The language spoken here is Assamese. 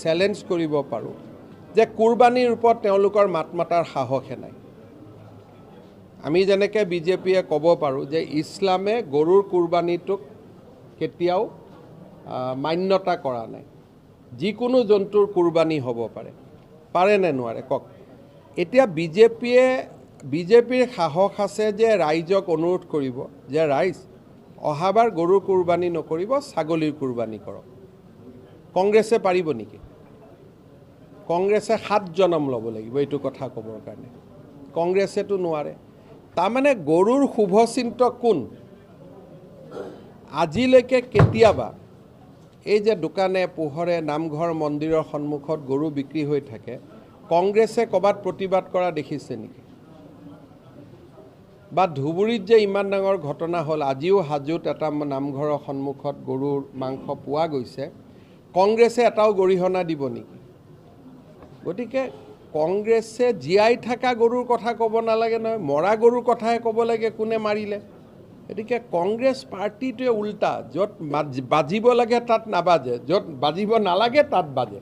চেলেঞ্জ কৰিব পাৰোঁ যে কুৰবানীৰ ওপৰত তেওঁলোকৰ মাত মাতাৰ সাহসে নাই। আমি যেনেকৈ বিজেপিয়ে ক'ব পাৰোঁ যে ইছলামে গৰুৰ কুৰবানীটোক কেতিয়াও মান্যতা কৰা নাই, যিকোনো জন্তুৰ কুৰবানী হ'ব পাৰে নে নোৱাৰে কওক। এতিয়া বিজেপিৰ সাহস আছে যে ৰাইজক অনুৰোধ কৰিব যে ৰাইজ অহাবাৰ গৰুৰ কুৰবানী নকৰিব, ছাগলীৰ কুৰবানী কৰক। কংগ্ৰেছে পাৰিব নেকি? কংগ্ৰেছে 7 জনম ল'ব লাগিব এইটো কথা ক'বৰ কাৰণে, কংগ্ৰেছেতো নোৱাৰে। তাৰমানে গৰুৰ শুভচিন্তক কোন? আজিলৈকে কেতিয়াবা এই যে দোকানে পোহৰে নামঘৰ মন্দিৰৰ সন্মুখত গৰু বিক্ৰী হৈ থাকে, কংগ্ৰেছে ক'ৰবাত প্ৰতিবাদ কৰা দেখিছে নেকি? বা ধুবুৰীত যে ইমান ডাঙৰ ঘটনা হ'ল, আজিও হাজোত এটা নামঘৰৰ সন্মুখত গৰুৰ মাংস পোৱা গৈছে, কংগ্ৰেছে এটাও গৰিহণা দিব নেকি? গতিকে কংগ্ৰেছে জীয়াই থকা গৰুৰ কথা ক'ব নালাগে নহয়, মৰা গৰুৰ কথাহে ক'ব লাগে কোনে মাৰিলে। গতিকে কংগ্ৰেছ পাৰ্টিটোৱে উল্টা, য'ত বাজিব লাগে তাত নাবাজে, য'ত বাজিব নালাগে তাত বাজে।